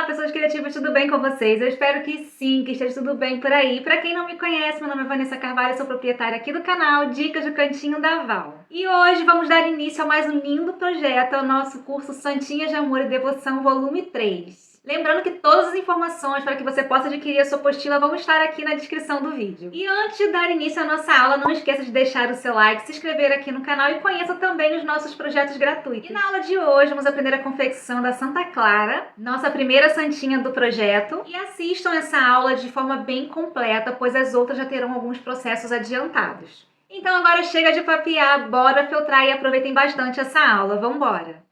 pessoas criativas, tudo bem com vocês? Eu espero que sim, que esteja tudo bem por aí. Para quem não me conhece, meu nome é Vanessa Carvalho, sou proprietária aqui do canal Dicas do Cantinho da Val. E hoje vamos dar início a mais um lindo projeto, ao nosso curso Santinhas de Amor e Devoção, volume 3. Lembrando que todas as informações para que você possa adquirir a sua apostila vão estar aqui na descrição do vídeo. E antes de dar início à nossa aula, não esqueça de deixar o seu like, se inscrever aqui no canal e conheça também os nossos projetos gratuitos. E na aula de hoje vamos aprender a confecção da Santa Clara, nossa primeira santinha do projeto. E assistam essa aula de forma bem completa, pois as outras já terão alguns processos adiantados. Então agora chega de papear, bora filtrar e aproveitem bastante essa aula. Vamos embora!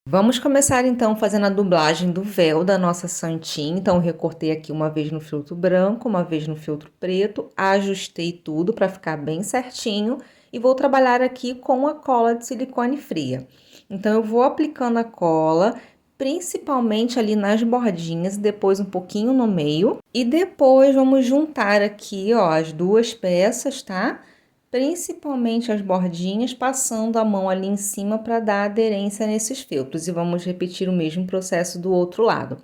Vamos começar então fazendo a dublagem do véu da nossa santinha. Então eu recortei aqui uma vez no filtro branco, uma vez no filtro preto, ajustei tudo para ficar bem certinho e vou trabalhar aqui com a cola de silicone fria. Então eu vou aplicando a cola, principalmente ali nas bordinhas, depois um pouquinho no meio e depois vamos juntar aqui, ó, as duas peças, tá? Principalmente as bordinhas, passando a mão ali em cima para dar aderência nesses feltros. E vamos repetir o mesmo processo do outro lado.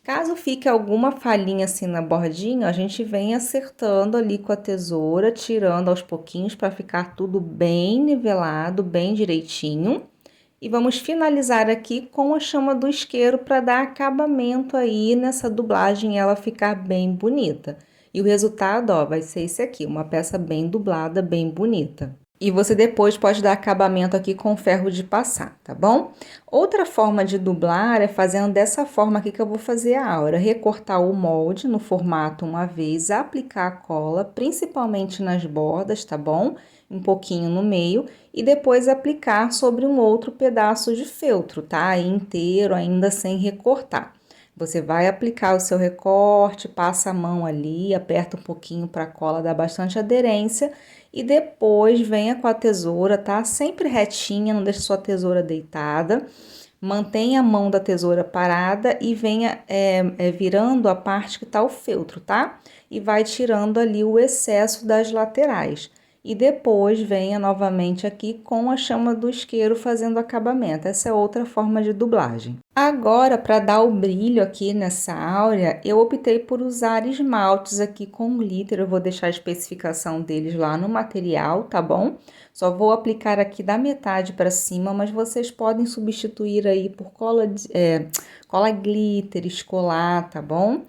Caso fique alguma falhinha assim na bordinha, a gente vem acertando ali com a tesoura, tirando aos pouquinhos para ficar tudo bem nivelado, bem direitinho. E vamos finalizar aqui com a chama do isqueiro para dar acabamento aí nessa dublagem e ela ficar bem bonita. E o resultado, ó, vai ser esse aqui, uma peça bem dublada, bem bonita. E você depois pode dar acabamento aqui com ferro de passar, tá bom? Outra forma de dublar é fazendo dessa forma aqui que eu vou fazer a aura. Recortar o molde no formato uma vez, aplicar a cola, principalmente nas bordas, tá bom? Um pouquinho no meio e depois aplicar sobre um outro pedaço de feltro, tá? Inteiro, ainda sem recortar. Você vai aplicar o seu recorte, passa a mão ali, aperta um pouquinho para a cola dar bastante aderência e depois venha com a tesoura, tá? Sempre retinha, não deixe sua tesoura deitada. Mantenha a mão da tesoura parada e venha virando a parte que tá o feltro, tá? E vai tirando ali o excesso das laterais. E depois venha novamente aqui com a chama do isqueiro fazendo acabamento. Essa é outra forma de dublagem. Agora, para dar o brilho aqui nessa áurea, eu optei por usar esmaltes aqui com glitter. Eu vou deixar a especificação deles lá no material, tá bom? Só vou aplicar aqui da metade para cima, mas vocês podem substituir aí por cola glitter, escolar, tá bom?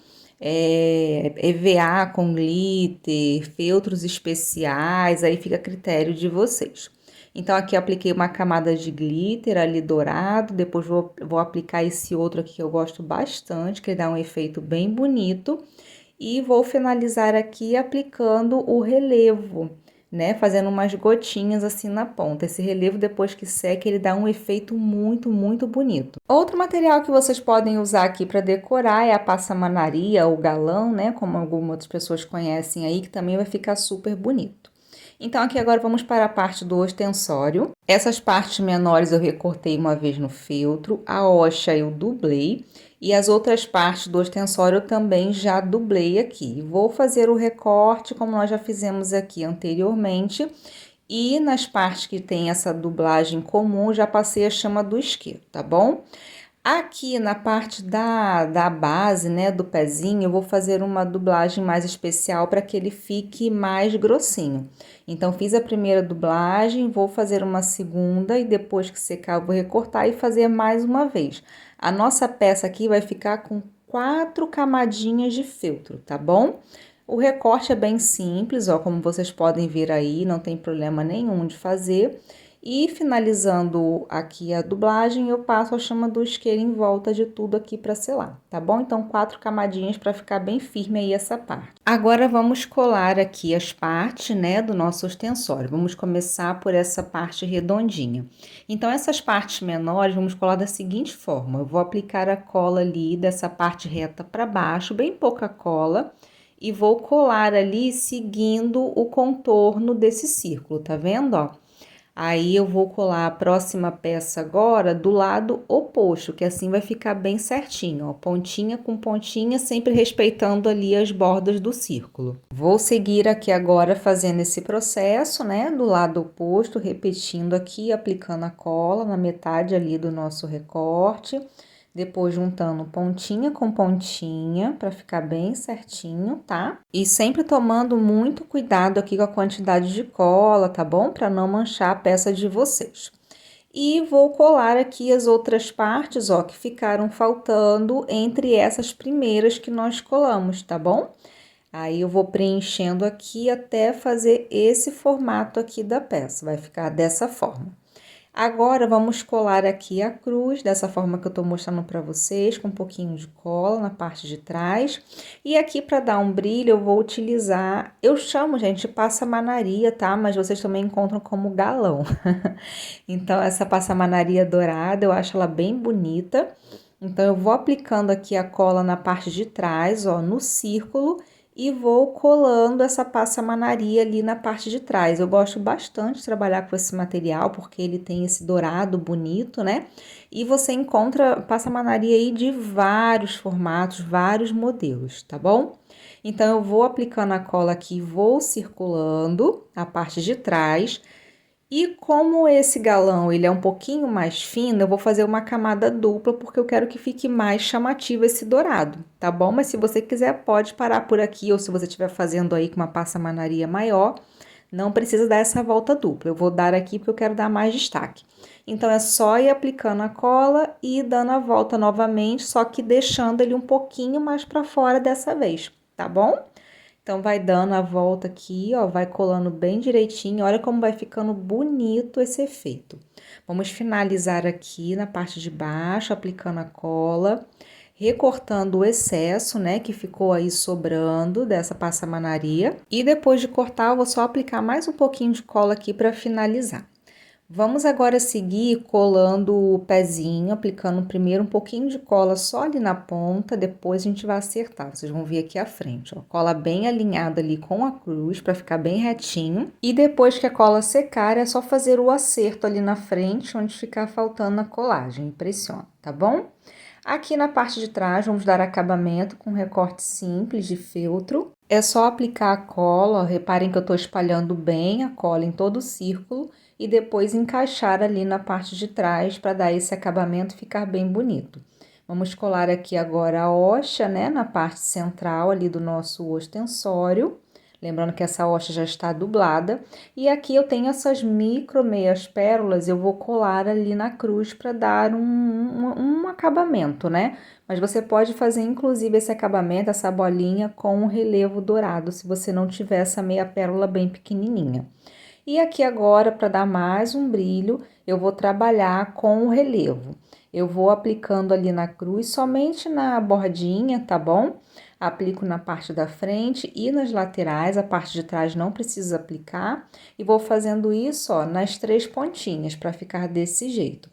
EVA com glitter, feltros especiais, aí fica a critério de vocês. Então, aqui eu apliquei uma camada de glitter ali dourado, depois vou aplicar esse outro aqui que eu gosto bastante, que dá um efeito bem bonito. E vou finalizar aqui aplicando o relevo, né? Fazendo umas gotinhas assim na ponta. Esse relevo, depois que seca, ele dá um efeito muito, muito bonito. Outro material que vocês podem usar aqui para decorar é a passamanaria ou galão, né? Como algumas outras pessoas conhecem aí, que também vai ficar super bonito. Então, aqui agora vamos para a parte do ostensório. Essas partes menores eu recortei uma vez no feltro, a hoxa eu dublei e as outras partes do ostensório eu também já dublei aqui. Vou fazer o recorte como nós já fizemos aqui anteriormente e nas partes que tem essa dublagem comum já passei a chama do isqueiro, tá bom? Aqui na parte da base, né, do pezinho, eu vou fazer uma dublagem mais especial para que ele fique mais grossinho. Então, fiz a primeira dublagem, vou fazer uma segunda e depois que secar eu vou recortar e fazer mais uma vez. A nossa peça aqui vai ficar com 4 camadinhas de feltro, tá bom? O recorte é bem simples, ó, como vocês podem ver aí, não tem problema nenhum de fazer. E finalizando aqui a dublagem, eu passo a chama do isqueiro em volta de tudo aqui para selar, tá bom? Então, 4 camadinhas para ficar bem firme aí essa parte. Agora, vamos colar aqui as partes, né, do nosso ostensório. Vamos começar por essa parte redondinha. Então, essas partes menores, vamos colar da seguinte forma. Eu vou aplicar a cola ali dessa parte reta para baixo, bem pouca cola, e vou colar ali seguindo o contorno desse círculo, tá vendo, ó? Aí eu vou colar a próxima peça agora do lado oposto, que assim vai ficar bem certinho, ó, pontinha com pontinha, sempre respeitando ali as bordas do círculo. Vou seguir aqui agora fazendo esse processo, né, do lado oposto, repetindo aqui, aplicando a cola na metade ali do nosso recorte. Depois juntando pontinha com pontinha para ficar bem certinho, tá? E sempre tomando muito cuidado aqui com a quantidade de cola, tá bom? Para não manchar a peça de vocês. E vou colar aqui as outras partes, ó, que ficaram faltando entre essas primeiras que nós colamos, tá bom? Aí eu vou preenchendo aqui até fazer esse formato aqui da peça, vai ficar dessa forma. Agora, vamos colar aqui a cruz, dessa forma que eu tô mostrando pra vocês, com um pouquinho de cola na parte de trás. E aqui, pra dar um brilho, eu vou utilizar, eu chamo, gente, de passamanaria, tá? Mas vocês também encontram como galão. Então, essa passamanaria dourada, eu acho ela bem bonita. Então, eu vou aplicando aqui a cola na parte de trás, ó, no círculo, e vou colando essa passamanaria ali na parte de trás. Eu gosto bastante de trabalhar com esse material, porque ele tem esse dourado bonito, né? E você encontra passamanaria aí de vários formatos, vários modelos, tá bom? Então, eu vou aplicando a cola aqui, vou circulando a parte de trás. E como esse galão ele é um pouquinho mais fino, eu vou fazer uma camada dupla, porque eu quero que fique mais chamativo esse dourado, tá bom? Mas se você quiser, pode parar por aqui, ou se você estiver fazendo aí com uma passamanaria maior, não precisa dar essa volta dupla. Eu vou dar aqui porque eu quero dar mais destaque. Então, é só ir aplicando a cola e dando a volta novamente, só que deixando ele um pouquinho mais para fora dessa vez, tá bom? Então, vai dando a volta aqui, ó, vai colando bem direitinho. Olha como vai ficando bonito esse efeito. Vamos finalizar aqui na parte de baixo, aplicando a cola, recortando o excesso, né, que ficou aí sobrando dessa passamanaria. E depois de cortar, eu vou só aplicar mais um pouquinho de cola aqui para finalizar. Vamos agora seguir colando o pezinho, aplicando primeiro um pouquinho de cola só ali na ponta, depois a gente vai acertar. Vocês vão ver aqui à frente, ó. Cola bem alinhada ali com a cruz para ficar bem retinho. E depois que a cola secar, é só fazer o acerto ali na frente, onde ficar faltando a colagem. Pressiona, tá bom? Aqui na parte de trás, vamos dar acabamento com recorte simples de feltro. É só aplicar a cola, reparem que eu tô espalhando bem a cola em todo o círculo e depois encaixar ali na parte de trás para dar esse acabamento e ficar bem bonito. Vamos colar aqui agora a hoxa, né, na parte central ali do nosso ostensório. Lembrando que essa hoxa já está dublada. E aqui eu tenho essas micro meias pérolas, eu vou colar ali na cruz para dar um acabamento, né? Mas você pode fazer inclusive esse acabamento, essa bolinha com um relevo dourado, se você não tiver essa meia pérola bem pequenininha. E aqui agora, para dar mais um brilho, eu vou trabalhar com o relevo. Eu vou aplicando ali na cruz, somente na bordinha, tá bom? Aplico na parte da frente e nas laterais, a parte de trás não precisa aplicar. E vou fazendo isso, ó, nas 3 pontinhas, para ficar desse jeito.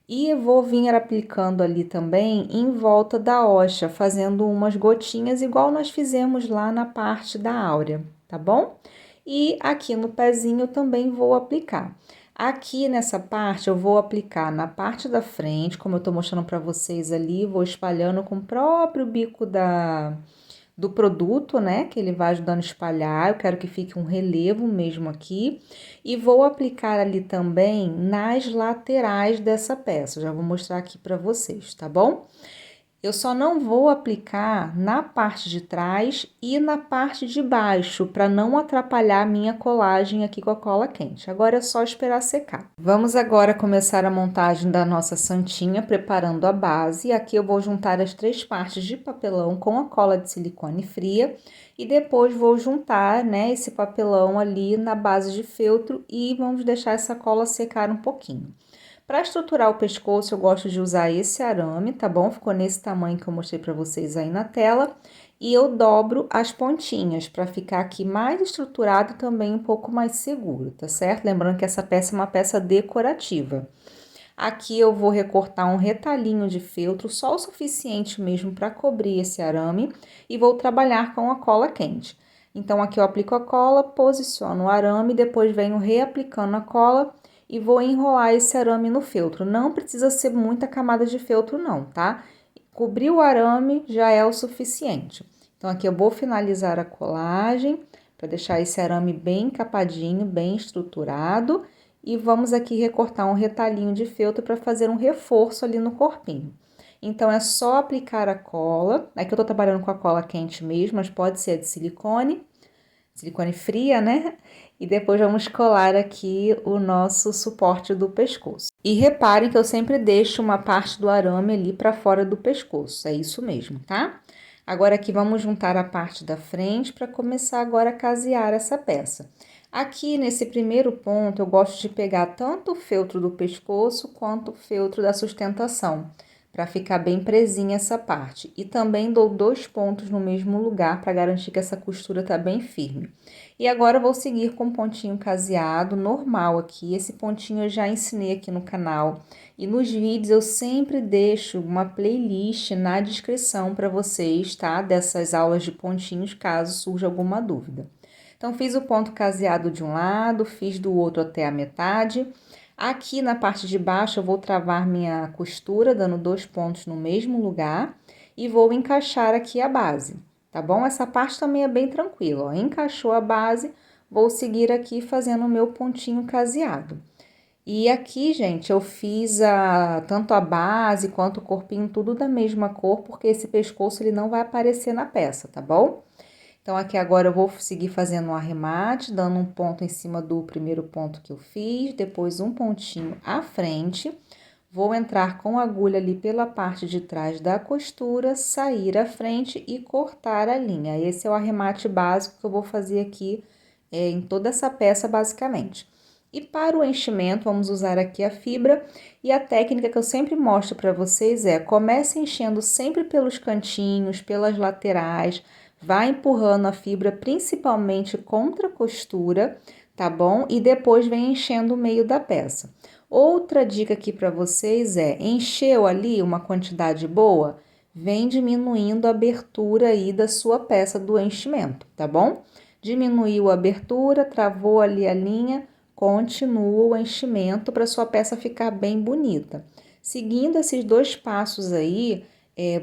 E eu vou vir aplicando ali também em volta da hoxa, fazendo umas gotinhas, igual nós fizemos lá na parte da áurea, tá bom? E aqui no pezinho eu também vou aplicar. Aqui nessa parte eu vou aplicar na parte da frente, como eu tô mostrando para vocês ali, vou espalhando com o próprio bico do produto, né? Que ele vai ajudando a espalhar. Eu quero que fique um relevo mesmo aqui. E vou aplicar ali também nas laterais dessa peça. Já vou mostrar aqui para vocês, tá bom? Eu só não vou aplicar na parte de trás e na parte de baixo, para não atrapalhar a minha colagem aqui com a cola quente. Agora é só esperar secar. Vamos agora começar a montagem da nossa santinha, preparando a base. Aqui eu vou juntar as 3 partes de papelão com a cola de silicone fria e depois vou juntar, né, esse papelão ali na base de feltro e vamos deixar essa cola secar um pouquinho. Para estruturar o pescoço, eu gosto de usar esse arame, tá bom? Ficou nesse tamanho que eu mostrei para vocês aí na tela. E eu dobro as pontinhas para ficar aqui mais estruturado e também um pouco mais seguro, tá certo? Lembrando que essa peça é uma peça decorativa. Aqui eu vou recortar um retalhinho de feltro, só o suficiente mesmo para cobrir esse arame. E vou trabalhar com a cola quente. Então, aqui eu aplico a cola, posiciono o arame, depois venho reaplicando a cola e vou enrolar esse arame no feltro. Não precisa ser muita camada de feltro não, tá? Cobrir o arame já é o suficiente. Então, aqui eu vou finalizar a colagem para deixar esse arame bem encapadinho, bem estruturado. E vamos aqui recortar um retalhinho de feltro para fazer um reforço ali no corpinho. Então, é só aplicar a cola. Aqui eu tô trabalhando com a cola quente mesmo, mas pode ser a de silicone fria, né? E depois vamos colar aqui o nosso suporte do pescoço. E reparem que eu sempre deixo uma parte do arame ali para fora do pescoço, é isso mesmo, tá? Agora aqui vamos juntar a parte da frente para começar agora a casear essa peça. Aqui nesse primeiro ponto eu gosto de pegar tanto o feltro do pescoço quanto o feltro da sustentação, para ficar bem presinha essa parte. E também dou 2 pontos no mesmo lugar para garantir que essa costura tá bem firme. E agora eu vou seguir com um pontinho caseado normal aqui. Esse pontinho eu já ensinei aqui no canal. E nos vídeos eu sempre deixo uma playlist na descrição para vocês, tá? Dessas aulas de pontinhos, caso surja alguma dúvida. Então, fiz o ponto caseado de um lado, fiz do outro até a metade. Aqui na parte de baixo eu vou travar minha costura, dando 2 pontos no mesmo lugar e vou encaixar aqui a base, tá bom? Essa parte também é bem tranquila, ó. Encaixou a base, vou seguir aqui fazendo o meu pontinho caseado. E aqui, gente, eu fiz tanto a base quanto o corpinho, tudo da mesma cor, porque esse pescoço ele não vai aparecer na peça, tá bom? Então, aqui agora eu vou seguir fazendo um arremate, dando um ponto em cima do primeiro ponto que eu fiz, depois um pontinho à frente. Vou entrar com a agulha ali pela parte de trás da costura, sair à frente e cortar a linha. Esse é o arremate básico que eu vou fazer aqui em toda essa peça, basicamente. E para o enchimento, vamos usar aqui a fibra, e a técnica que eu sempre mostro para vocês é: comece enchendo sempre pelos cantinhos, pelas laterais, vai empurrando a fibra principalmente contra a costura, tá bom? E depois vem enchendo o meio da peça. Outra dica aqui para vocês é: encheu ali uma quantidade boa, vem diminuindo a abertura aí da sua peça do enchimento, tá bom? Diminuiu a abertura, travou ali a linha, continua o enchimento para sua peça ficar bem bonita. Seguindo esses 2 passos aí,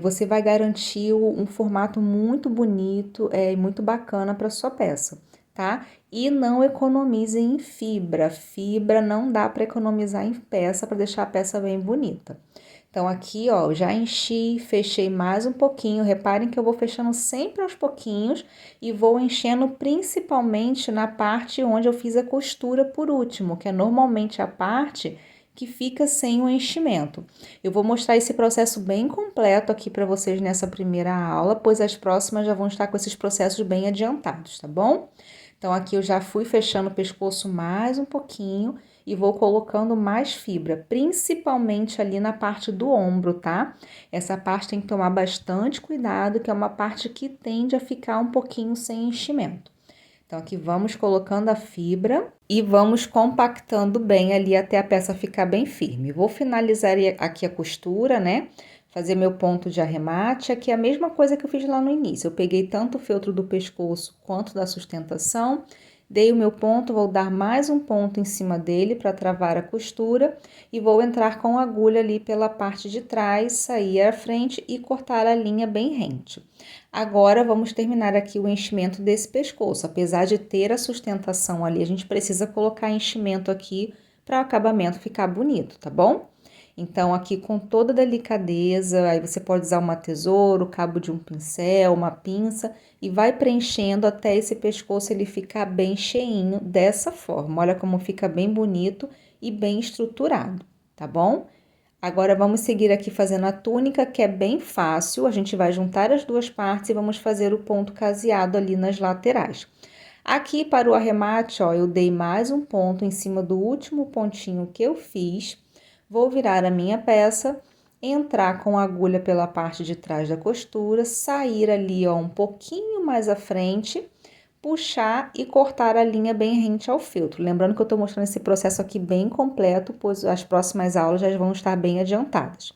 você vai garantir um formato muito bonito e muito bacana para sua peça, tá? E não economizem em fibra. Fibra não dá para economizar em peça para deixar a peça bem bonita. Então, aqui, ó, já enchi, fechei mais um pouquinho. Reparem que eu vou fechando sempre aos pouquinhos e vou enchendo principalmente na parte onde eu fiz a costura por último, que é normalmente a parte que fica sem o enchimento. Eu vou mostrar esse processo bem completo aqui para vocês nessa primeira aula, pois as próximas já vão estar com esses processos bem adiantados, tá bom? Então, aqui eu já fui fechando o pescoço mais um pouquinho e vou colocando mais fibra, principalmente ali na parte do ombro, tá? Essa parte tem que tomar bastante cuidado, que é uma parte que tende a ficar um pouquinho sem enchimento. Então, aqui vamos colocando a fibra e vamos compactando bem ali até a peça ficar bem firme. Vou finalizar aqui a costura, né? Fazer meu ponto de arremate. Aqui é a mesma coisa que eu fiz lá no início. Eu peguei tanto o feltro do pescoço quanto da sustentação, dei o meu ponto, vou dar mais um ponto em cima dele para travar a costura e vou entrar com a agulha ali pela parte de trás, sair à frente e cortar a linha bem rente. Agora, vamos terminar aqui o enchimento desse pescoço. Apesar de ter a sustentação ali, a gente precisa colocar enchimento aqui para o acabamento ficar bonito, tá bom? Então, aqui com toda delicadeza, aí você pode usar uma tesoura, o cabo de um pincel, uma pinça e vai preenchendo até esse pescoço ele ficar bem cheinho dessa forma. Olha como fica bem bonito e bem estruturado, tá bom? Agora, vamos seguir aqui fazendo a túnica, que é bem fácil. A gente vai juntar as 2 partes e vamos fazer o ponto caseado ali nas laterais. Aqui, para o arremate, ó, eu dei mais um ponto em cima do último pontinho que eu fiz. Vou virar a minha peça, entrar com a agulha pela parte de trás da costura, sair ali, ó, um pouquinho mais à frente, puxar e cortar a linha bem rente ao feltro. Lembrando que eu tô mostrando esse processo aqui bem completo, pois as próximas aulas já vão estar bem adiantadas.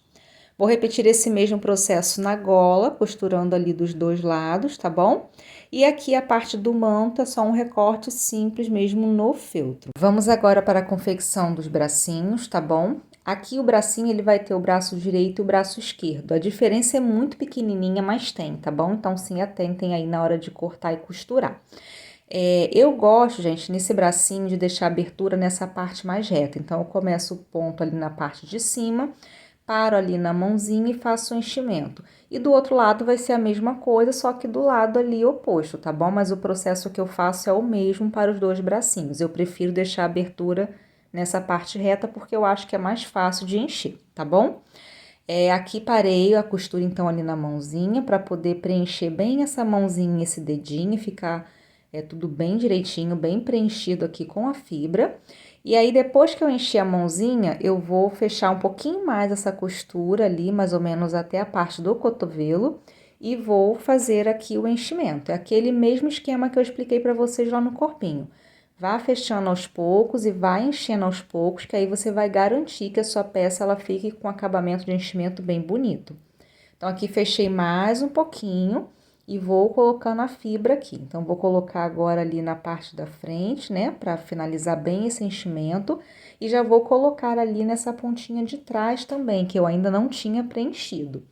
Vou repetir esse mesmo processo na gola, costurando ali dos 2 lados, tá bom? E aqui a parte do manto é só um recorte simples mesmo no feltro. Vamos agora para a confecção dos bracinhos, tá bom? Aqui o bracinho ele vai ter o braço direito e o braço esquerdo. A diferença é muito pequenininha, mas tem, tá bom? Então, sim, atentem aí na hora de cortar e costurar. Eu gosto, gente, nesse bracinho de deixar a abertura nessa parte mais reta. Então, eu começo o ponto ali na parte de cima, paro ali na mãozinha e faço o enchimento. E do outro lado vai ser a mesma coisa, só que do lado ali oposto, tá bom? Mas o processo que eu faço é o mesmo para os dois bracinhos. Eu prefiro deixar a abertura nessa parte reta porque eu acho que é mais fácil de encher, tá bom? Aqui parei a costura então ali na mãozinha para poder preencher bem essa mãozinha, esse dedinho, e ficar tudo bem direitinho, bem preenchido aqui com a fibra. E aí depois que eu encher a mãozinha, eu vou fechar um pouquinho mais essa costura ali, mais ou menos até a parte do cotovelo, e vou fazer aqui o enchimento. É aquele mesmo esquema que eu expliquei para vocês lá no corpinho. Vá fechando aos poucos e vai enchendo aos poucos, que aí você vai garantir que a sua peça ela fique com acabamento de enchimento bem bonito. Então, aqui fechei mais um pouquinho e vou colocando a fibra aqui. Então, vou colocar agora ali na parte da frente, né, para finalizar bem esse enchimento. E já vou colocar ali nessa pontinha de trás também, que eu ainda não tinha preenchido,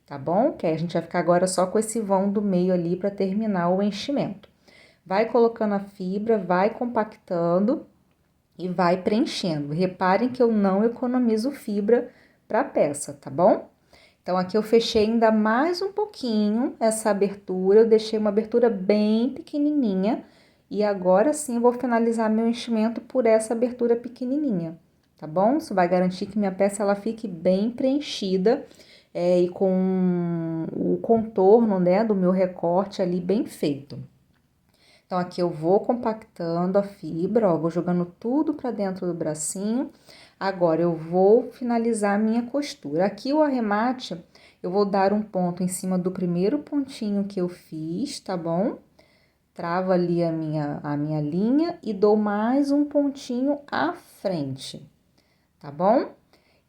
tá bom? Que aí a gente vai ficar agora só com esse vão do meio ali para terminar o enchimento. Vai colocando a fibra, vai compactando e vai preenchendo. Reparem que eu não economizo fibra para a peça, tá bom? Então, aqui eu fechei ainda mais um pouquinho essa abertura, eu deixei uma abertura bem pequenininha. E agora sim eu vou finalizar meu enchimento por essa abertura pequenininha, tá bom? Isso vai garantir que minha peça ela fique bem preenchida e com o contorno, né, do meu recorte ali bem feito. Então, aqui eu vou compactando a fibra, ó, vou jogando tudo pra dentro do bracinho. Agora, eu vou finalizar a minha costura. Aqui, o arremate, eu vou dar um ponto em cima do primeiro pontinho que eu fiz, tá bom? Travo ali a minha linha e dou mais um pontinho à frente, tá bom?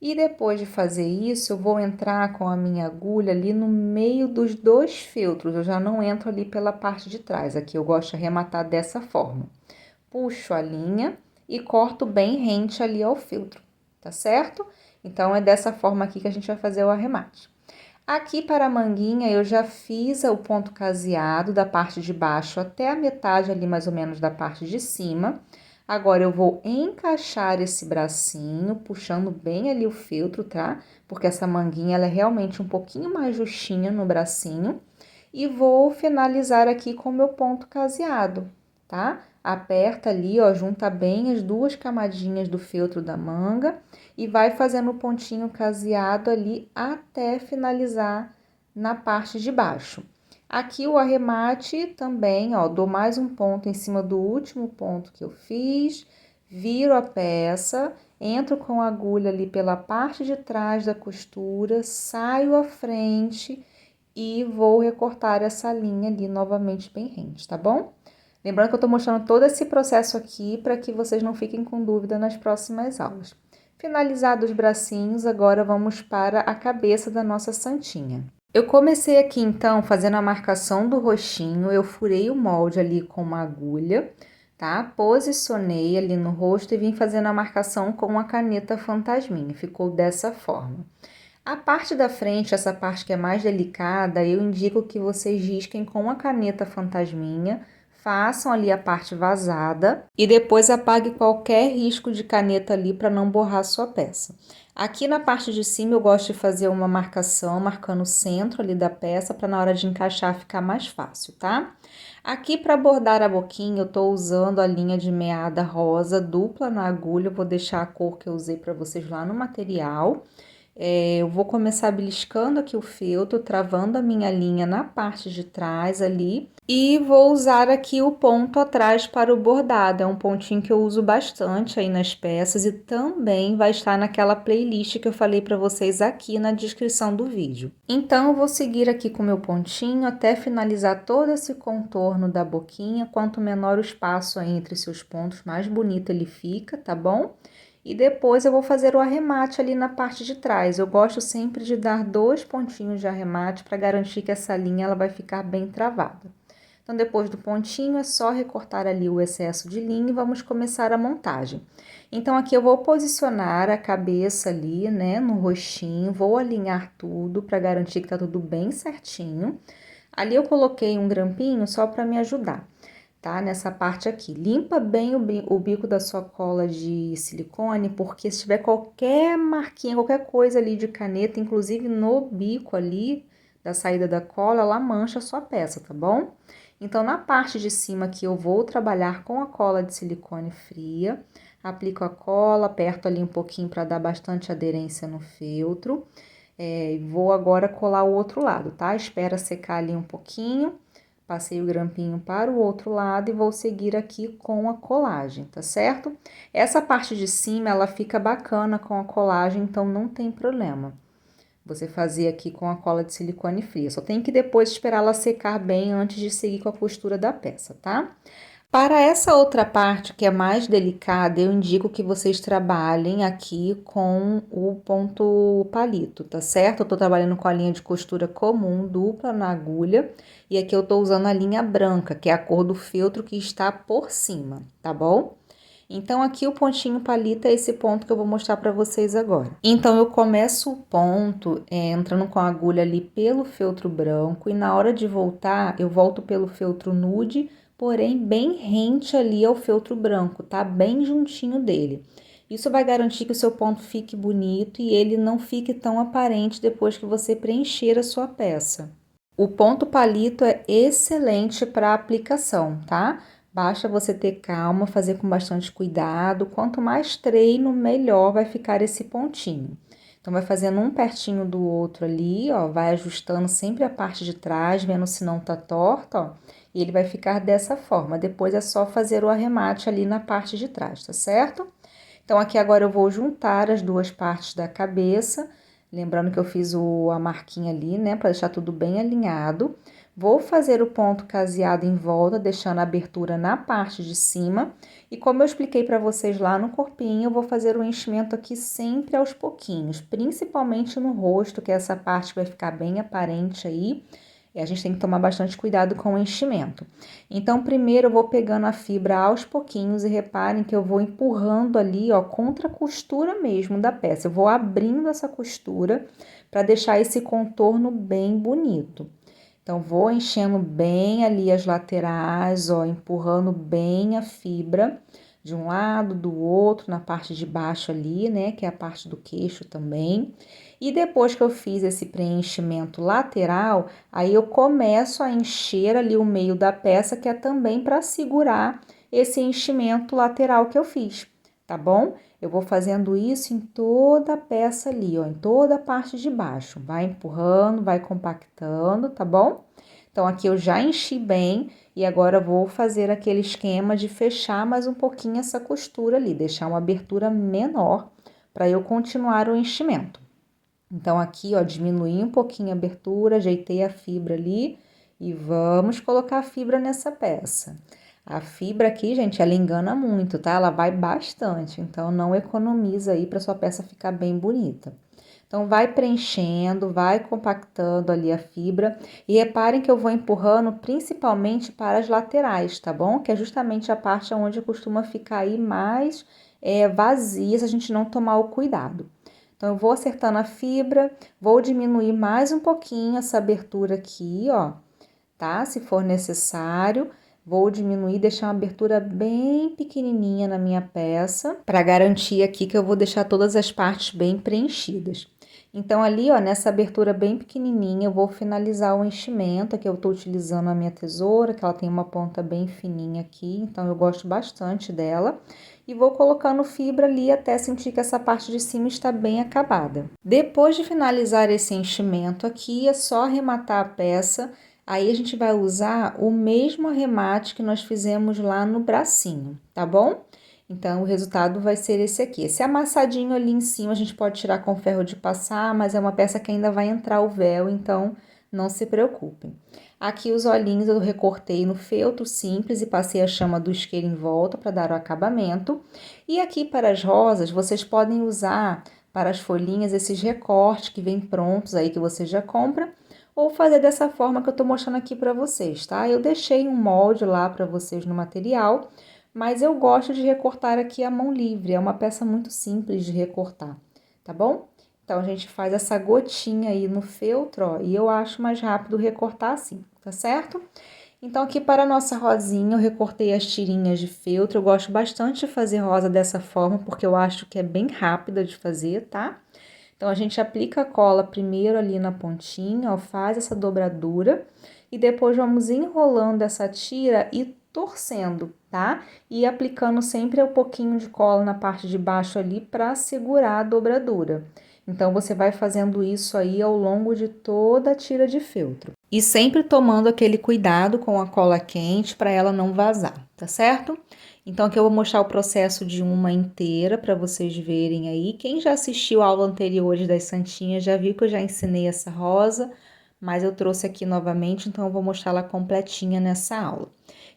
E depois de fazer isso, eu vou entrar com a minha agulha ali no meio dos dois feltros. Eu já não entro ali pela parte de trás. Aqui eu gosto de arrematar dessa forma. Puxo a linha e corto bem rente ali ao feltro, tá certo? Então, é dessa forma aqui que a gente vai fazer o arremate. Aqui para a manguinha, eu já fiz o ponto caseado da parte de baixo até a metade ali, mais ou menos, da parte de cima. Agora, eu vou encaixar esse bracinho, puxando bem ali o feltro, tá? Porque essa manguinha, ela é realmente um pouquinho mais justinha no bracinho. E vou finalizar aqui com o meu ponto caseado, tá? Aperta ali, ó, junta bem as duas camadinhas do feltro da manga e vai fazendo o pontinho caseado ali até finalizar na parte de baixo. Aqui o arremate também, ó, dou mais um ponto em cima do último ponto que eu fiz, viro a peça, entro com a agulha ali pela parte de trás da costura, saio à frente e vou recortar essa linha ali novamente bem rente, tá bom? Lembrando que eu tô mostrando todo esse processo aqui para que vocês não fiquem com dúvida nas próximas aulas. Finalizados os bracinhos, agora vamos para a cabeça da nossa santinha. Eu comecei aqui, então, fazendo a marcação do rostinho, eu furei o molde ali com uma agulha, tá? Posicionei ali no rosto e vim fazendo a marcação com a caneta fantasminha, ficou dessa forma. A parte da frente, essa parte que é mais delicada, eu indico que vocês risquem com a caneta fantasminha, façam ali a parte vazada e depois apague qualquer risco de caneta ali para não borrar sua peça. Aqui na parte de cima eu gosto de fazer uma marcação, marcando o centro ali da peça para na hora de encaixar ficar mais fácil, tá? Aqui para bordar a boquinha eu tô usando a linha de meada rosa dupla na agulha, eu vou deixar a cor que eu usei para vocês lá no material. Eu vou começar beliscando aqui o feltro, travando a minha linha na parte de trás ali. E vou usar aqui o ponto atrás para o bordado, é um pontinho que eu uso bastante aí nas peças e também vai estar naquela playlist que eu falei para vocês aqui na descrição do vídeo. Então, eu vou seguir aqui com o meu pontinho até finalizar todo esse contorno da boquinha, quanto menor o espaço aí entre seus pontos, mais bonito ele fica, tá bom? E depois eu vou fazer o arremate ali na parte de trás. Eu gosto sempre de dar 2 pontinhos de arremate para garantir que essa linha ela vai ficar bem travada. Então, depois do pontinho, é só recortar ali o excesso de linha e vamos começar a montagem. Então, aqui eu vou posicionar a cabeça ali, né, no rostinho, vou alinhar tudo para garantir que tá tudo bem certinho. Ali eu coloquei um grampinho só para me ajudar. tá? Nessa parte aqui. Limpa bem o bico da sua cola de silicone, porque se tiver qualquer marquinha, qualquer coisa ali de caneta, inclusive no bico ali da saída da cola, ela mancha a sua peça, tá bom? Então, na parte de cima aqui, eu vou trabalhar com a cola de silicone fria. Aplico a cola, aperto ali um pouquinho para dar bastante aderência no feltro. Vou agora colar o outro lado, tá? Espera secar ali um pouquinho. Passei o grampinho para o outro lado e vou seguir aqui com a colagem, tá certo? Essa parte de cima, ela fica bacana com a colagem, então não tem problema. Você fazer aqui com a cola de silicone fria. Só tem que depois esperar ela secar bem antes de seguir com a costura da peça, tá? Para essa outra parte que é mais delicada, eu indico que vocês trabalhem aqui com o ponto palito, tá certo? Eu tô trabalhando com a linha de costura comum, dupla na agulha, e aqui eu tô usando a linha branca, que é a cor do feltro que está por cima, tá bom? Então, aqui o pontinho palito é esse ponto que eu vou mostrar para vocês agora. Então, eu começo o ponto entrando com a agulha ali pelo feltro branco, e na hora de voltar, eu volto pelo feltro nude, porém bem rente ali ao feltro branco, tá? Bem juntinho dele. Isso vai garantir que o seu ponto fique bonito e ele não fique tão aparente depois que você preencher a sua peça. O ponto palito é excelente para aplicação, tá? Basta você ter calma, fazer com bastante cuidado. Quanto mais treino, melhor vai ficar esse pontinho. Então, vai fazendo um pertinho do outro ali, ó, vai ajustando sempre a parte de trás, vendo se não tá torta, ó. E ele vai ficar dessa forma. Depois é só fazer o arremate ali na parte de trás, tá certo? Então, aqui agora eu vou juntar as duas partes da cabeça. Lembrando que eu fiz a marquinha ali, né, para deixar tudo bem alinhado. Vou fazer o ponto caseado em volta, deixando a abertura na parte de cima. E como eu expliquei para vocês lá no corpinho, eu vou fazer o enchimento aqui sempre aos pouquinhos, principalmente no rosto, que é essa parte que vai ficar bem aparente aí. E a gente tem que tomar bastante cuidado com o enchimento. Então, primeiro eu vou pegando a fibra aos pouquinhos e reparem que eu vou empurrando ali, ó, contra a costura mesmo da peça. Eu vou abrindo essa costura para deixar esse contorno bem bonito. Então, vou enchendo bem ali as laterais, ó, empurrando bem a fibra de um lado, do outro, na parte de baixo ali, né, que é a parte do queixo também. E depois que eu fiz esse preenchimento lateral, aí eu começo a encher ali o meio da peça, que é também para segurar esse enchimento lateral que eu fiz, tá bom? Eu vou fazendo isso em toda a peça ali, ó, em toda a parte de baixo. Vai empurrando, vai compactando, tá bom? Então, aqui eu já enchi bem e agora vou fazer aquele esquema de fechar mais um pouquinho essa costura ali, deixar uma abertura menor para eu continuar o enchimento. Então, aqui, ó, diminuí um pouquinho a abertura, ajeitei a fibra ali e vamos colocar a fibra nessa peça. A fibra aqui, gente, ela engana muito, tá? Ela vai bastante, então não economiza aí para sua peça ficar bem bonita. Então, vai preenchendo, vai compactando ali a fibra e reparem que eu vou empurrando principalmente para as laterais, tá bom? Que é justamente a parte onde costuma ficar aí mais vazia se a gente não tomar o cuidado. Então, eu vou acertando a fibra, vou diminuir mais um pouquinho essa abertura aqui, ó, tá? Se for necessário, vou diminuir, deixar uma abertura bem pequenininha na minha peça, para garantir aqui que eu vou deixar todas as partes bem preenchidas. Então, ali, ó, nessa abertura bem pequenininha, eu vou finalizar o enchimento, aqui eu tô utilizando a minha tesoura, que ela tem uma ponta bem fininha aqui, então eu gosto bastante dela. E vou colocando fibra ali até sentir que essa parte de cima está bem acabada. Depois de finalizar esse enchimento aqui, é só arrematar a peça. Aí a gente vai usar o mesmo arremate que nós fizemos lá no bracinho, tá bom? Então, o resultado vai ser esse aqui. Esse amassadinho ali em cima a gente pode tirar com ferro de passar, mas é uma peça que ainda vai entrar o véu, então não se preocupem. Aqui os olhinhos eu recortei no feltro simples e passei a chama do isqueiro em volta para dar o acabamento. E aqui para as rosas, vocês podem usar para as folhinhas esses recortes que vêm prontos aí que você já compra, ou fazer dessa forma que eu tô mostrando aqui para vocês, tá? Eu deixei um molde lá para vocês no material, mas eu gosto de recortar aqui à mão livre, é uma peça muito simples de recortar, tá bom? Então, a gente faz essa gotinha aí no feltro, ó, e eu acho mais rápido recortar assim, tá certo? Então, aqui para a nossa rosinha, eu recortei as tirinhas de feltro. Eu gosto bastante de fazer rosa dessa forma, porque eu acho que é bem rápida de fazer, tá? Então, a gente aplica a cola primeiro ali na pontinha, ó, faz essa dobradura. E depois vamos enrolando essa tira e torcendo, tá? E aplicando sempre um pouquinho de cola na parte de baixo ali para segurar a dobradura. Então, você vai fazendo isso aí ao longo de toda a tira de feltro. E sempre tomando aquele cuidado com a cola quente para ela não vazar, tá certo? Então, aqui eu vou mostrar o processo de uma inteira para vocês verem aí. Quem já assistiu a aula anterior das Santinhas já viu que eu já ensinei essa rosa, mas eu trouxe aqui novamente, então eu vou mostrar ela completinha nessa aula.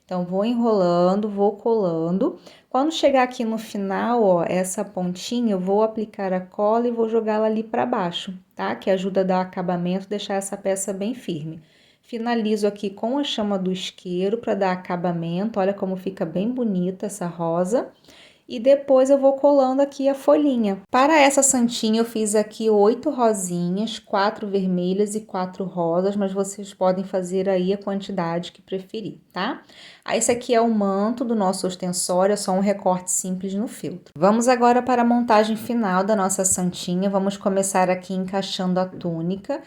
Então, vou enrolando, vou colando. Quando chegar aqui no final, ó, essa pontinha, eu vou aplicar a cola e vou jogá-la ali para baixo, tá? Que ajuda a dar acabamento, deixar essa peça bem firme. Finalizo aqui com a chama do isqueiro para dar acabamento. Olha como fica bem bonita essa rosa. E depois eu vou colando aqui a folhinha. Para essa santinha eu fiz aqui 8 rosinhas, 4 vermelhas e 4 rosas, mas vocês podem fazer aí a quantidade que preferir, tá? Esse aqui é o manto do nosso ostensório, é só um recorte simples no feltro. Vamos agora para a montagem final da nossa santinha. Vamos começar aqui encaixando a túnica.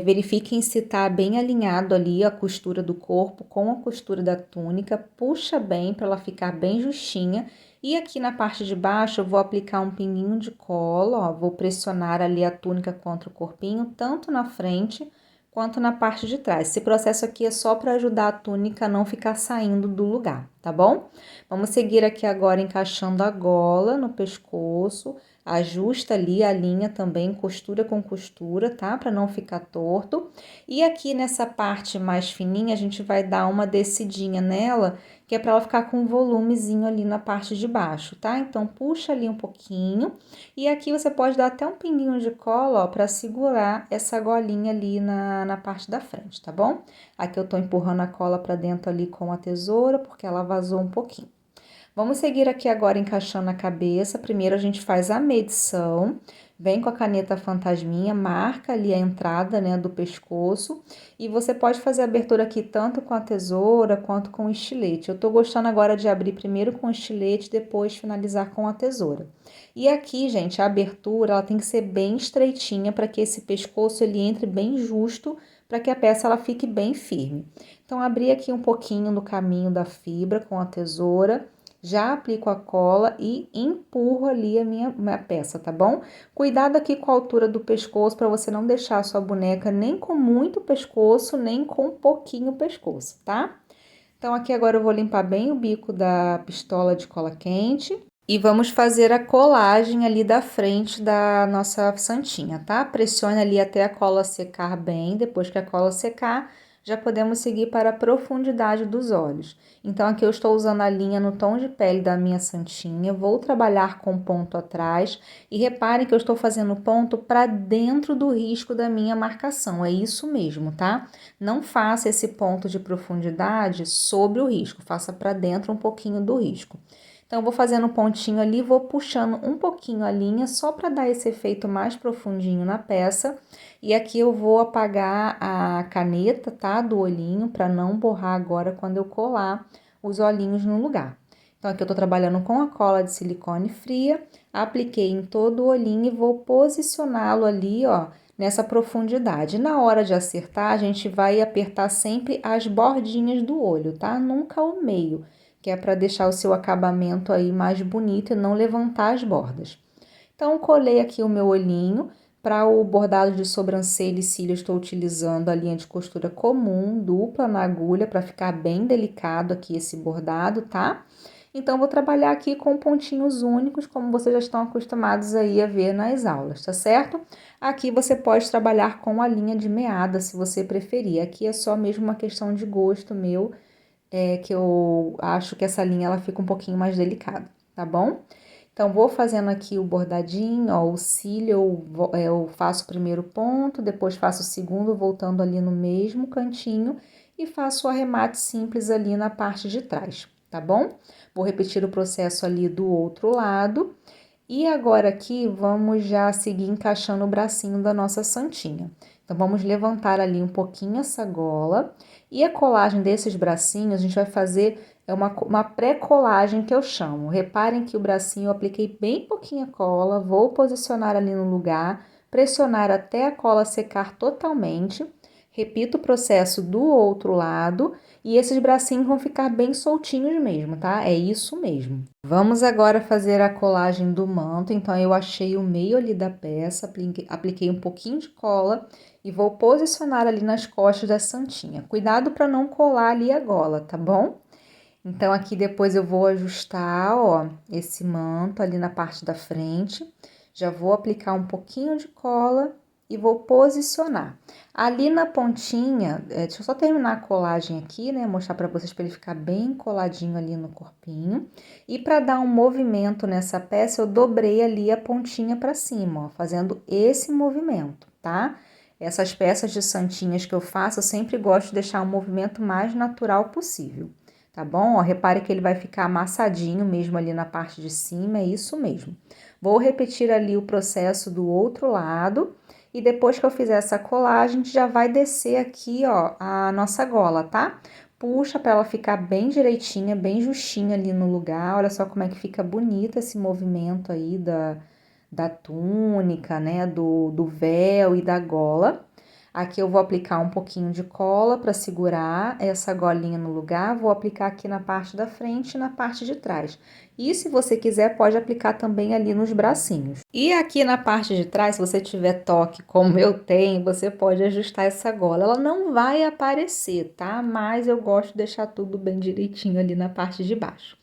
Verifiquem se tá bem alinhado ali a costura do corpo com a costura da túnica. Puxa bem para ela ficar bem justinha. E aqui na parte de baixo eu vou aplicar um pinguinho de cola, ó, vou pressionar ali a túnica contra o corpinho, tanto na frente quanto na parte de trás. Esse processo aqui é só para ajudar a túnica a não ficar saindo do lugar, tá bom? Vamos seguir aqui agora encaixando a gola no pescoço, ajusta ali a linha também, costura com costura, tá? Para não ficar torto. E aqui nessa parte mais fininha, a gente vai dar uma descidinha nela, que é para ela ficar com um volumezinho ali na parte de baixo, tá? Então, puxa ali um pouquinho. E aqui você pode dar até um pinguinho de cola, ó, para segurar essa golinha ali na parte da frente, tá bom? Aqui eu tô empurrando a cola para dentro ali com a tesoura, porque ela vazou um pouquinho. Vamos seguir aqui agora encaixando a cabeça. Primeiro a gente faz a medição, vem com a caneta fantasminha, marca ali a entrada, né, do pescoço, e você pode fazer a abertura aqui tanto com a tesoura quanto com o estilete. Eu tô gostando agora de abrir primeiro com o estilete, depois finalizar com a tesoura. E aqui, gente, a abertura, ela tem que ser bem estreitinha para que esse pescoço ele entre bem justo, para que a peça ela fique bem firme. Então, abri aqui um pouquinho no caminho da fibra com a tesoura, já aplico a cola e empurro ali a minha peça, tá bom? Cuidado aqui com a altura do pescoço para você não deixar a sua boneca nem com muito pescoço, nem com pouquinho pescoço, tá? Então, aqui agora eu vou limpar bem o bico da pistola de cola quente e vamos fazer a colagem ali da frente da nossa santinha, tá? Pressione ali até a cola secar bem, depois que a cola secar, já podemos seguir para a profundidade dos olhos. Então, aqui eu estou usando a linha no tom de pele da minha santinha, vou trabalhar com ponto atrás e reparem que eu estou fazendo ponto para dentro do risco da minha marcação, é isso mesmo, tá? Não faça esse ponto de profundidade sobre o risco, faça para dentro um pouquinho do risco. Então, eu vou fazendo um pontinho ali, vou puxando um pouquinho a linha, só para dar esse efeito mais profundinho na peça. E aqui eu vou apagar a caneta, tá, do olhinho, para não borrar agora quando eu colar os olhinhos no lugar. Então, aqui eu tô trabalhando com a cola de silicone fria, apliquei em todo o olhinho e vou posicioná-lo ali, ó, nessa profundidade. Na hora de acertar, a gente vai apertar sempre as bordinhas do olho, tá? Nunca o meio, que é para deixar o seu acabamento aí mais bonito e não levantar as bordas. Então, colei aqui o meu olhinho. Para o bordado de sobrancelha e cílios, estou utilizando a linha de costura comum, dupla na agulha, para ficar bem delicado aqui esse bordado, tá? Então, vou trabalhar aqui com pontinhos únicos, como vocês já estão acostumados aí a ver nas aulas, tá certo? Aqui você pode trabalhar com a linha de meada, se você preferir. Aqui é só mesmo uma questão de gosto meu, que eu acho que essa linha ela fica um pouquinho mais delicada, tá bom? Então, vou fazendo aqui o bordadinho, ó, o cílio, eu faço o primeiro ponto, depois faço o segundo, voltando ali no mesmo cantinho, e faço o arremate simples ali na parte de trás, tá bom? Vou repetir o processo ali do outro lado. E agora aqui, vamos já seguir encaixando o bracinho da nossa santinha. Então, vamos levantar ali um pouquinho essa gola. E a colagem desses bracinhos, a gente vai fazer uma pré-colagem que eu chamo. Reparem que o bracinho eu apliquei bem pouquinha cola, vou posicionar ali no lugar, pressionar até a cola secar totalmente. Repito o processo do outro lado e esses bracinhos vão ficar bem soltinhos mesmo, tá? É isso mesmo. Vamos agora fazer a colagem do manto. Então, eu achei o meio ali da peça, apliquei um pouquinho de cola e vou posicionar ali nas costas da santinha. Cuidado para não colar ali a gola, tá bom? Então, aqui depois eu vou ajustar, ó, esse manto ali na parte da frente. Já vou aplicar um pouquinho de cola e vou posicionar. Ali na pontinha, deixa eu só terminar a colagem aqui, né? Mostrar para vocês para ele ficar bem coladinho ali no corpinho. E para dar um movimento nessa peça, eu dobrei ali a pontinha para cima, ó, fazendo esse movimento, tá? Essas peças de santinhas que eu faço, eu sempre gosto de deixar o movimento mais natural possível. Tá bom? Ó, repare que ele vai ficar amassadinho mesmo ali na parte de cima, é isso mesmo. Vou repetir ali o processo do outro lado e depois que eu fizer essa colagem, a gente já vai descer aqui, ó, a nossa gola, tá? Puxa para ela ficar bem direitinha, bem justinha ali no lugar. Olha só como é que fica bonito esse movimento aí da túnica, né, do véu e da gola. Aqui eu vou aplicar um pouquinho de cola para segurar essa golinha no lugar. Vou aplicar aqui na parte da frente e na parte de trás. E se você quiser, pode aplicar também ali nos bracinhos. E aqui na parte de trás, se você tiver toque como eu tenho, você pode ajustar essa gola. Ela não vai aparecer, tá? Mas eu gosto de deixar tudo bem direitinho ali na parte de baixo.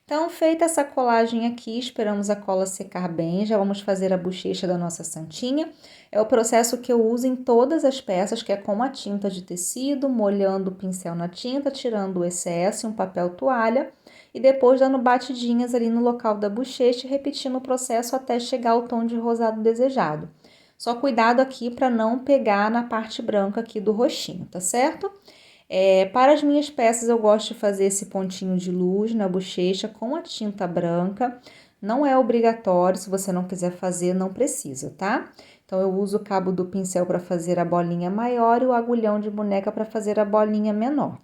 Então, feita essa colagem aqui, esperamos a cola secar bem, já vamos fazer a bochecha da nossa santinha. É o processo que eu uso em todas as peças, que é com a tinta de tecido, molhando o pincel na tinta, tirando o excesso em um papel toalha e depois dando batidinhas ali no local da bochecha e repetindo o processo até chegar ao tom de rosado desejado. Só cuidado aqui para não pegar na parte branca aqui do rostinho, tá certo? Para as minhas peças, eu gosto de fazer esse pontinho de luz na bochecha com a tinta branca. Não é obrigatório, se você não quiser fazer, não precisa, tá? Então, eu uso o cabo do pincel para fazer a bolinha maior e o agulhão de boneca para fazer a bolinha menor.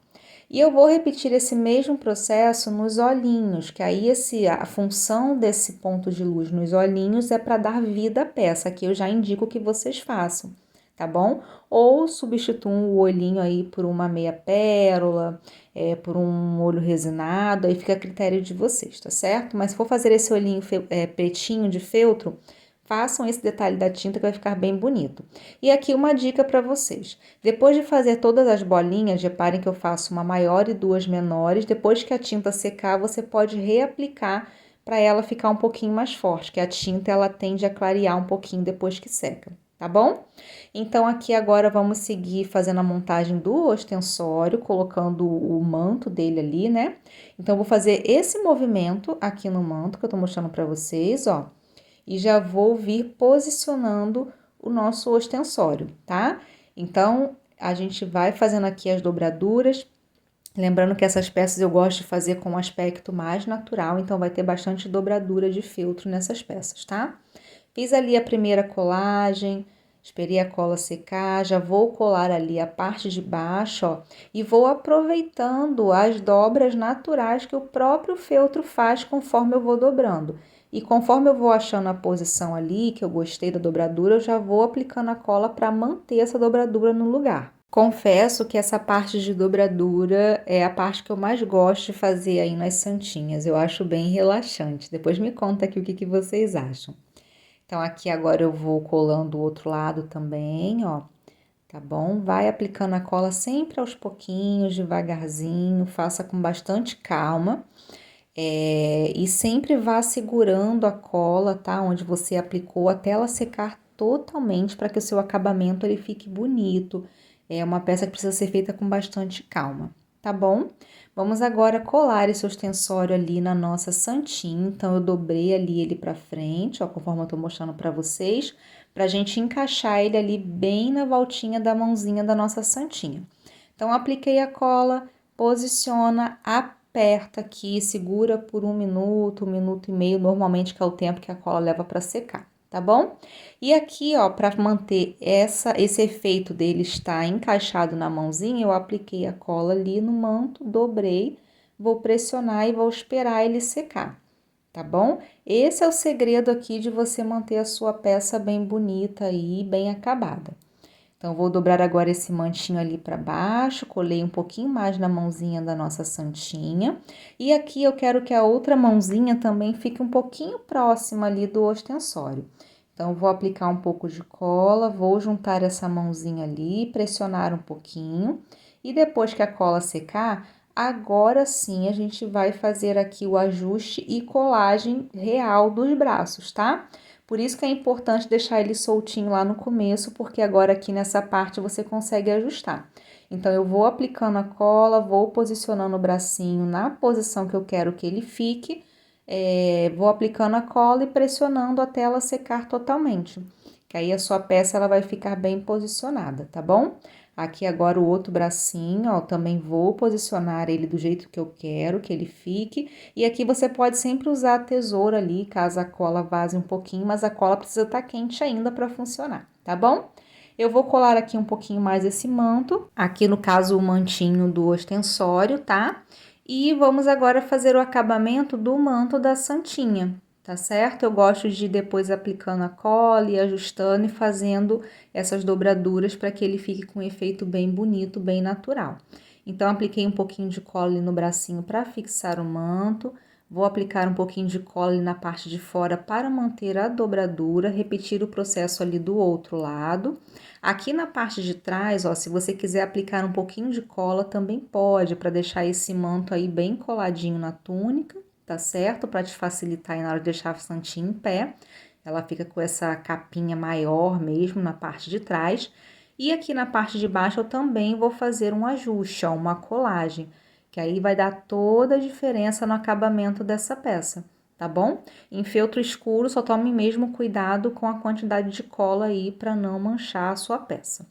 E eu vou repetir esse mesmo processo nos olhinhos, que aí a função desse ponto de luz nos olhinhos é para dar vida à peça, que eu já indico que vocês façam, tá bom? Ou substituam o olhinho aí por uma meia pérola, por um olho resinado, aí fica a critério de vocês, tá certo? Mas se for fazer esse olhinho pretinho de feltro, façam esse detalhe da tinta que vai ficar bem bonito. E aqui uma dica para vocês. Depois de fazer todas as bolinhas, reparem que eu faço uma maior e duas menores. Depois que a tinta secar, você pode reaplicar para ela ficar um pouquinho mais forte, que a tinta ela tende a clarear um pouquinho depois que seca, tá bom? Então, aqui agora vamos seguir fazendo a montagem do ostensório, colocando o manto dele ali, né? Então, eu vou fazer esse movimento aqui no manto que eu tô mostrando para vocês, ó. E já vou vir posicionando o nosso ostensório, tá? Então, a gente vai fazendo aqui as dobraduras. Lembrando que essas peças eu gosto de fazer com um aspecto mais natural, então vai ter bastante dobradura de feltro nessas peças, tá? Fiz ali a primeira colagem, esperei a cola secar, já vou colar ali a parte de baixo, ó, e vou aproveitando as dobras naturais que o próprio feltro faz conforme eu vou dobrando. E conforme eu vou achando a posição ali, que eu gostei da dobradura, eu já vou aplicando a cola para manter essa dobradura no lugar. Confesso que essa parte de dobradura é a parte que eu mais gosto de fazer aí nas santinhas. Eu acho bem relaxante. Depois me conta aqui o que vocês acham. Então, aqui agora eu vou colando o outro lado também, ó, tá bom? Vai aplicando a cola sempre aos pouquinhos, devagarzinho, faça com bastante calma. E sempre vá segurando a cola, tá? Onde você aplicou até ela secar totalmente para que o seu acabamento ele fique bonito. É uma peça que precisa ser feita com bastante calma, tá bom? Vamos agora colar esse ostensório ali na nossa santinha. Então, eu dobrei ali ele pra frente, ó, conforme eu tô mostrando pra vocês, pra gente encaixar ele ali bem na voltinha da mãozinha da nossa santinha. Então, apliquei a cola, posiciona, aperta aqui, segura por 1 minuto, 1 minuto e meio, normalmente que é o tempo que a cola leva pra secar, tá bom? E aqui, ó, para manter esse efeito dele estar encaixado na mãozinha, eu apliquei a cola ali no manto, dobrei, vou pressionar e vou esperar ele secar, tá bom? Esse é o segredo aqui de você manter a sua peça bem bonita e bem acabada. Então, vou dobrar agora esse mantinho ali para baixo, colei um pouquinho mais na mãozinha da nossa santinha. E aqui eu quero que a outra mãozinha também fique um pouquinho próxima ali do ostensório. Então, vou aplicar um pouco de cola, vou juntar essa mãozinha ali, pressionar um pouquinho. E depois que a cola secar, agora sim a gente vai fazer aqui o ajuste e colagem real dos braços, tá? Por isso que é importante deixar ele soltinho lá no começo, porque agora aqui nessa parte você consegue ajustar. Então, eu vou aplicando a cola, vou posicionando o bracinho na posição que eu quero que ele fique, vou aplicando a cola e pressionando até ela secar totalmente. Que aí a sua peça ela vai ficar bem posicionada, tá bom? Aqui agora o outro bracinho, ó, também vou posicionar ele do jeito que eu quero que ele fique. E aqui você pode sempre usar a tesoura ali, caso a cola vaze um pouquinho, mas a cola precisa estar quente ainda para funcionar, tá bom? Eu vou colar aqui um pouquinho mais esse manto, aqui no caso o mantinho do ostensório, tá? E vamos agora fazer o acabamento do manto da santinha, tá certo? Eu gosto de ir depois aplicando a cola e ajustando e fazendo essas dobraduras para que ele fique com um efeito bem bonito, bem natural. Então, apliquei um pouquinho de cola ali no bracinho para fixar o manto. Vou aplicar um pouquinho de cola ali na parte de fora para manter a dobradura, repetir o processo ali do outro lado. Aqui na parte de trás, ó, se você quiser aplicar um pouquinho de cola, também pode, para deixar esse manto aí bem coladinho na túnica, tá certo? Para te facilitar aí na hora de deixar a santinha em pé. Ela fica com essa capinha maior mesmo na parte de trás. E aqui na parte de baixo eu também vou fazer um ajuste, ó, uma colagem, que aí vai dar toda a diferença no acabamento dessa peça, tá bom? Em feltro escuro, só tome mesmo cuidado com a quantidade de cola aí para não manchar a sua peça.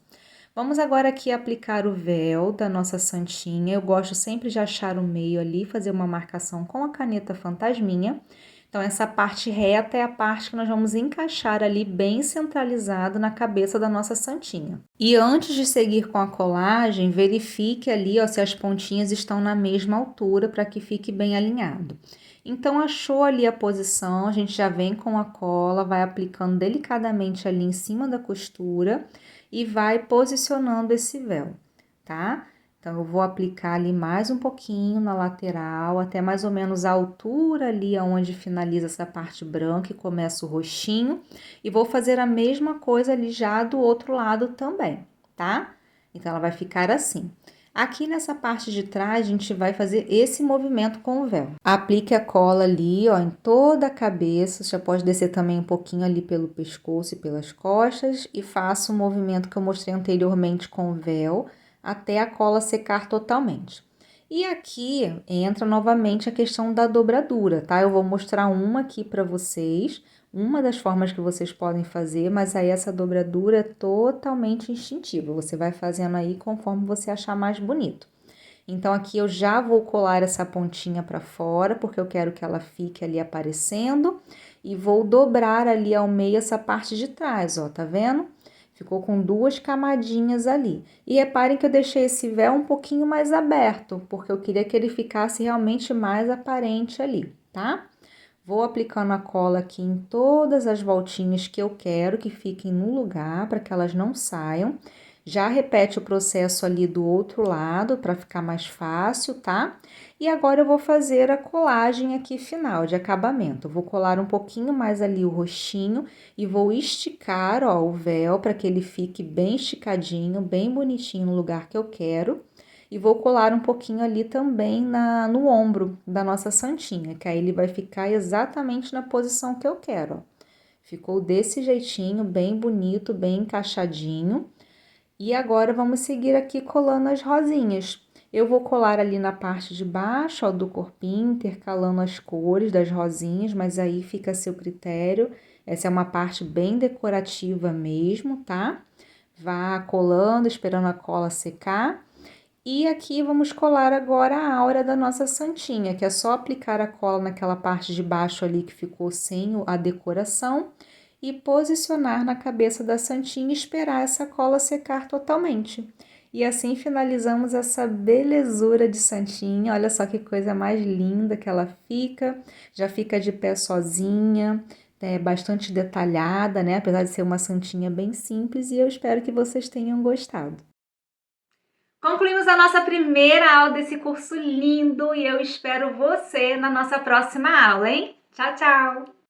Vamos agora aqui aplicar o véu da nossa santinha. Eu gosto sempre de achar o meio ali, fazer uma marcação com a caneta fantasminha. Então, essa parte reta é a parte que nós vamos encaixar ali bem centralizado na cabeça da nossa santinha. E antes de seguir com a colagem, verifique ali, ó, se as pontinhas estão na mesma altura para que fique bem alinhado. Então, achou ali a posição, a gente já vem com a cola, vai aplicando delicadamente ali em cima da costura e vai posicionando esse véu, tá? Então, eu vou aplicar ali mais um pouquinho na lateral, até mais ou menos a altura ali onde finaliza essa parte branca e começa o roxinho. E vou fazer a mesma coisa ali já do outro lado também, tá? Então, ela vai ficar assim. Aqui nessa parte de trás, a gente vai fazer esse movimento com o véu. Aplique a cola ali, ó, em toda a cabeça. Já pode descer também um pouquinho ali pelo pescoço e pelas costas. E faça o movimento que eu mostrei anteriormente com o véu, até a cola secar totalmente. E aqui entra novamente a questão da dobradura, tá? Eu vou mostrar uma aqui para vocês, uma das formas que vocês podem fazer, mas aí essa dobradura é totalmente instintiva. Você vai fazendo aí conforme você achar mais bonito. Então, aqui eu já vou colar essa pontinha para fora, porque eu quero que ela fique ali aparecendo. E vou dobrar ali ao meio essa parte de trás, ó, tá vendo? Ficou com duas camadinhas ali. E reparem que eu deixei esse véu um pouquinho mais aberto, porque eu queria que ele ficasse realmente mais aparente ali, tá? Vou aplicando a cola aqui em todas as voltinhas que eu quero que fiquem no lugar, para que elas não saiam. Já repete o processo ali do outro lado, para ficar mais fácil, tá? E agora eu vou fazer a colagem aqui final, de acabamento. Vou colar um pouquinho mais ali o roxinho e vou esticar, ó, o véu para que ele fique bem esticadinho, bem bonitinho no lugar que eu quero. E vou colar um pouquinho ali também no ombro da nossa santinha, que aí ele vai ficar exatamente na posição que eu quero, ó. Ficou desse jeitinho, bem bonito, bem encaixadinho. E agora vamos seguir aqui colando as rosinhas. Eu vou colar ali na parte de baixo, ó, do corpinho, intercalando as cores das rosinhas, mas aí fica a seu critério. Essa é uma parte bem decorativa mesmo, tá? Vá colando, esperando a cola secar. E aqui vamos colar agora a aura da nossa santinha, que é só aplicar a cola naquela parte de baixo ali que ficou sem a decoração e posicionar na cabeça da santinha e esperar essa cola secar totalmente. E assim finalizamos essa belezura de santinha. Olha só que coisa mais linda que ela fica. Já fica de pé sozinha, bastante detalhada, né? Apesar de ser uma santinha bem simples, e eu espero que vocês tenham gostado. Concluímos a nossa primeira aula desse curso lindo e eu espero você na nossa próxima aula, hein? Tchau, tchau!